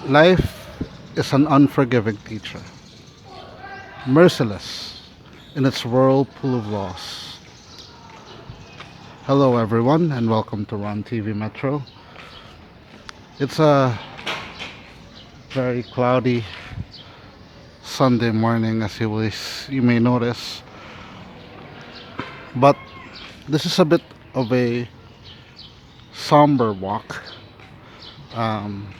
Life is an unforgiving teacher, merciless in its whirlpool of loss. Hello, everyone, and welcome to Ron TV Metro. It's a very cloudy Sunday morning, as you may notice, but this is a bit of a somber walk. Um,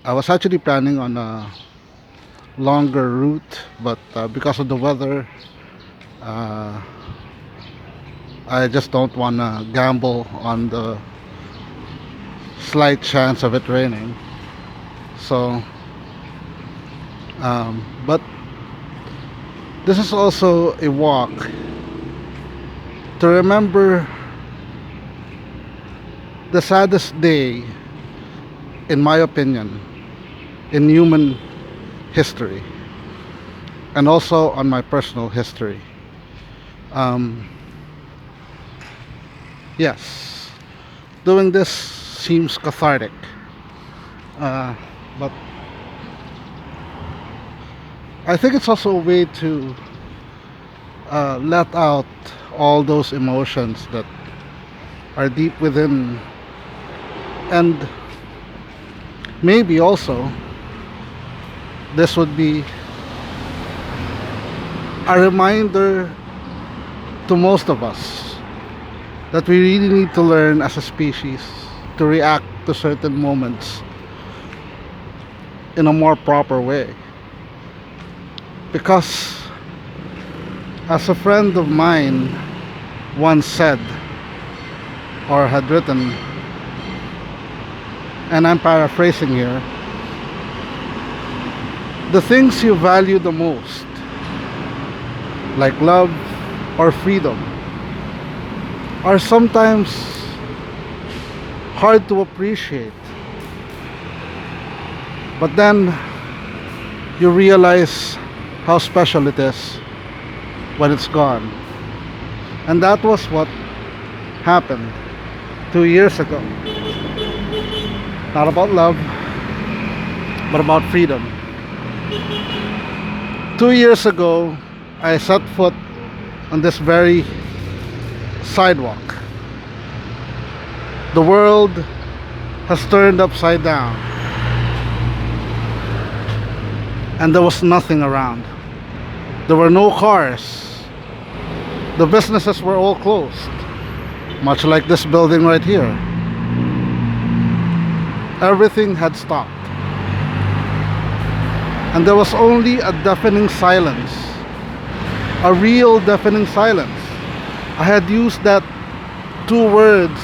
I was actually planning on a longer route, but because of the weather, uh, I just don't want to gamble on the slight chance of it raining. So, but this is also a walk to remember the saddest day, in my opinion, in human history, and also on my personal history. Um, yes, doing this seems cathartic, but I think it's also a way to let out all those emotions that are deep within, and maybe also this would be a reminder to most of us that we really need to learn as a species to react to certain moments in a more proper way. Because, as a friend of mine once said, or had written, and I'm paraphrasing here, the things you value the most, like love or freedom, are sometimes hard to appreciate. But then you realize how special it is when it's gone. And that was what happened 2 years ago. Not about love, but about freedom. 2 years ago, I set foot on this very sidewalk. The world has turned upside down, and there was nothing around. There were no cars. The businesses were all closed, much like this building right here. Everything had stopped, and there was only a deafening silence, a real deafening silence. I had used that two words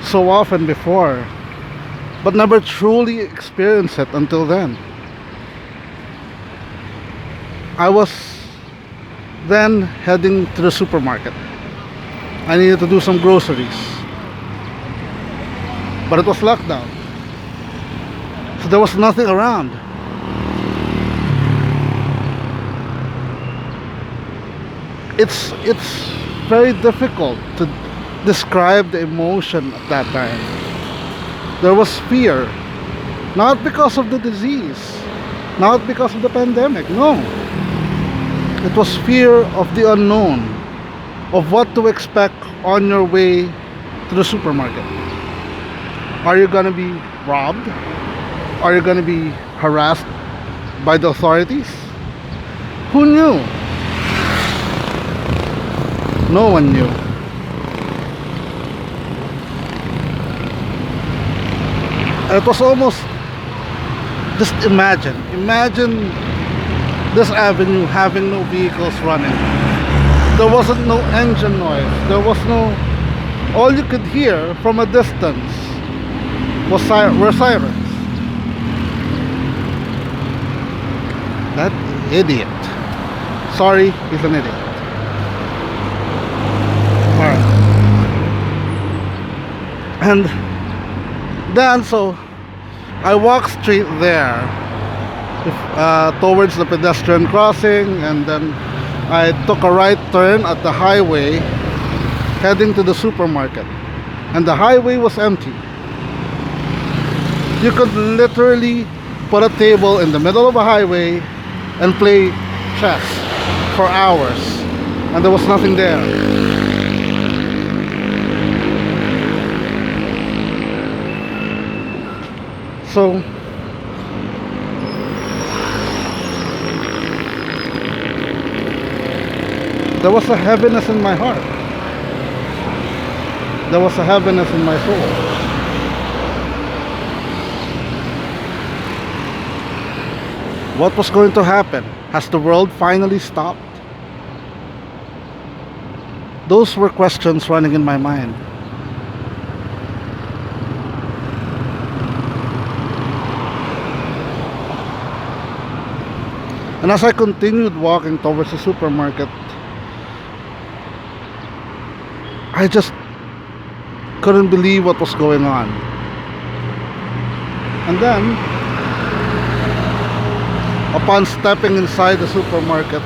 so often before, but never truly experienced it until then. I was then heading to the supermarket. I needed to do some groceries, but it was locked down, so there was nothing around. It's very difficult to describe the emotion at that time. There was fear, not because of the disease, not because of the pandemic, no. It was fear of the unknown, of what to expect on your way to the supermarket. Are you gonna be robbed? Are you gonna be harassed by the authorities? Who knew? No one knew. And it was almost, just imagine this avenue having no vehicles running. There wasn't no engine noise. There was no, all you could hear from a distance were sirens. That idiot. Sorry, he's an idiot. Alright. And then, so I walked straight there, towards the pedestrian crossing, and then I took a right turn at the highway heading to the supermarket, and the highway was empty. You could literally put a table in the middle of a highway and play chess for hours, and there was nothing there. So there was a heaviness in my heart. There was a heaviness in my soul. What was going to happen? Has the world finally stopped? Those were questions running in my mind. And as I continued walking towards the supermarket, I just couldn't believe what was going on. And then, upon stepping inside the supermarket,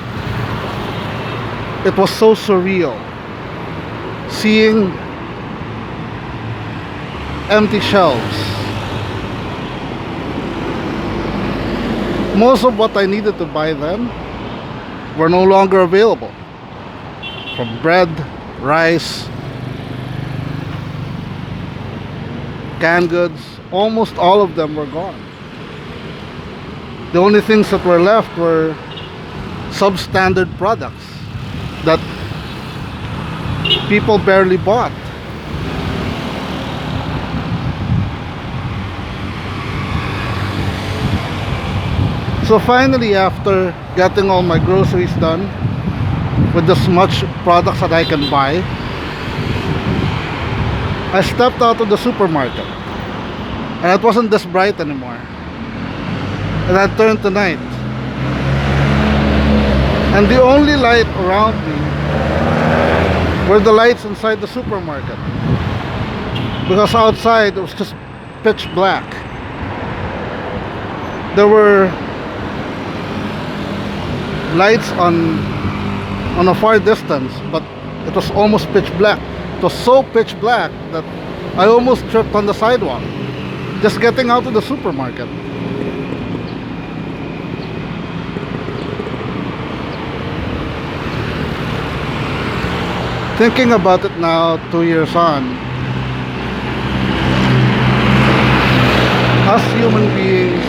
it was so surreal seeing empty shelves. Most of what I needed to buy then were no longer available. From bread, rice, canned goods, almost all of them were gone. The only things that were left were substandard products that people barely bought. So finally, after getting all my groceries done with as much products that I can buy, I stepped out of the supermarket, and it wasn't this bright anymore. And I turned to night, and the only light around me were the lights inside the supermarket, because outside it was just pitch black. There were lights on a far distance, but it was almost pitch black. It was so pitch black that I almost tripped on the sidewalk just getting out of the supermarket. Thinking about it now, 2 years on, us human beings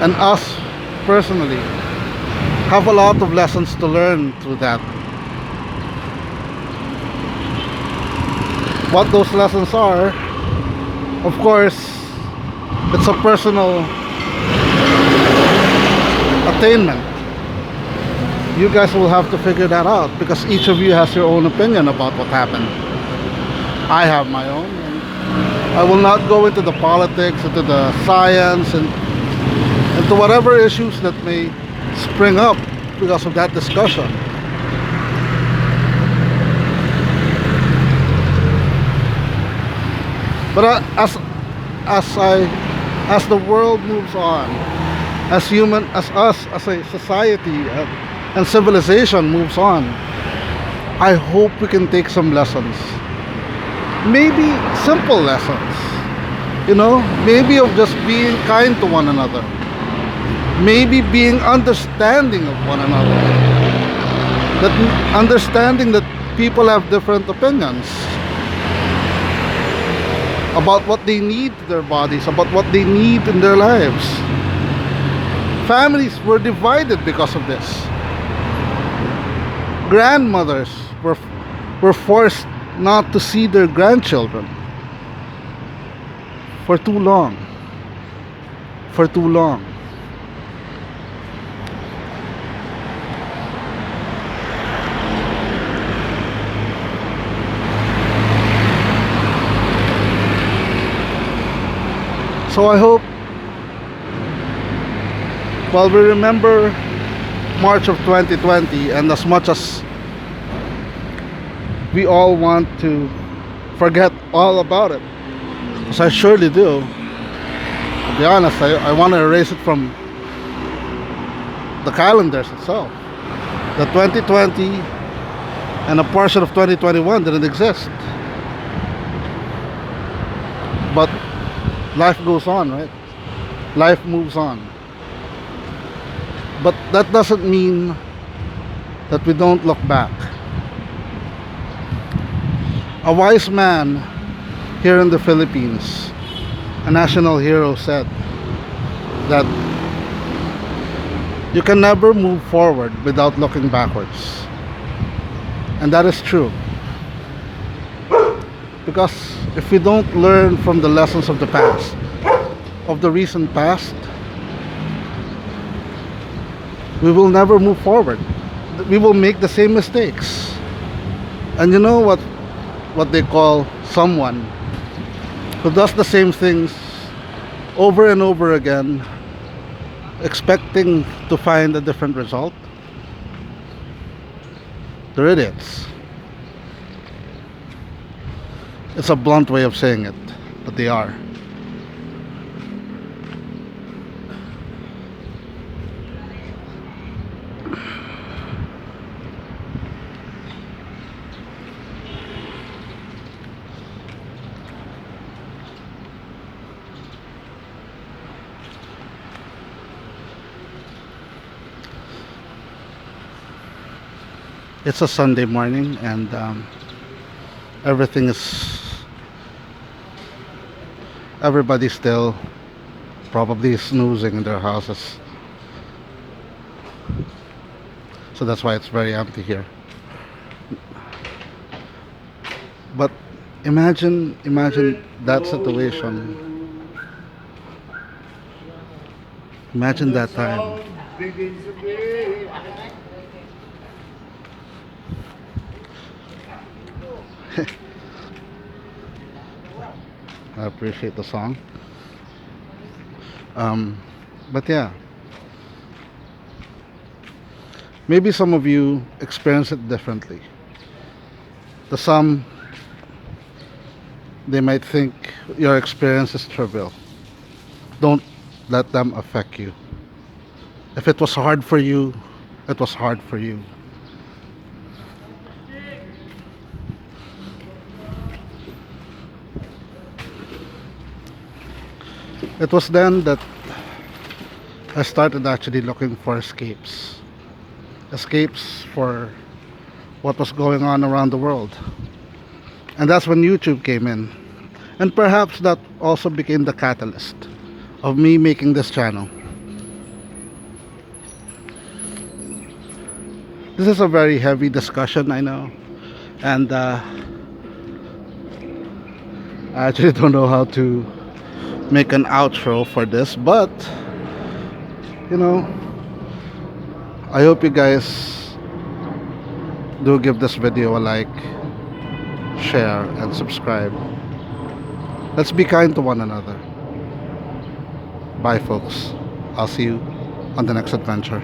and us personally have a lot of lessons to learn through that. What those lessons are, of course, it's a personal attainment. You guys will have to figure that out, because each of you has your own opinion about what happened. I have my own, and I will not go into the politics, into the science, and into whatever issues that may spring up because of that discussion. But as the world moves on, as us as a society and civilization moves on, I hope we can take some lessons. Maybe simple lessons, maybe of just being kind to one another, maybe being understanding of one another, that understanding that people have different opinions about what they need to their bodies, about what they need in their lives. Families were divided because of this. Grandmothers were forced not to see their grandchildren for too long. For too long. So I hope, while we remember March of 2020, and as much as we all want to forget all about it, because I surely do, to be honest, I want to erase it from the calendars itself. The 2020 and a portion of 2021 didn't exist. But Life goes on, right? Life moves on. But that doesn't mean that we don't look back. A wise man here in the Philippines, a national hero, said that you can never move forward without looking backwards. And that is true. Because if we don't learn from the lessons of the past, of the recent past, we will never move forward. We will make the same mistakes. And you know what they call someone who does the same things over and over again, expecting to find a different result? They're idiots. It's a blunt way of saying it, but they are. It's a Sunday morning, and everybody's still probably snoozing in their houses, so that's why it's very empty here. But imagine that situation. Imagine that time. I appreciate the song. But yeah, maybe some of you experience it differently. To some, they might think your experience is trivial. Don't let them affect you. If it was hard for you, it was hard for you. It was then that I started actually looking for escapes. Escapes for what was going on around the world. And that's when YouTube came in. And perhaps that also became the catalyst of me making this channel. This is a very heavy discussion, I know. And I actually don't know how to make an outro for this, but you know, I hope you guys do give this video a like, share, and subscribe. Let's be kind to one another. Bye folks, I'll see you on the next adventure.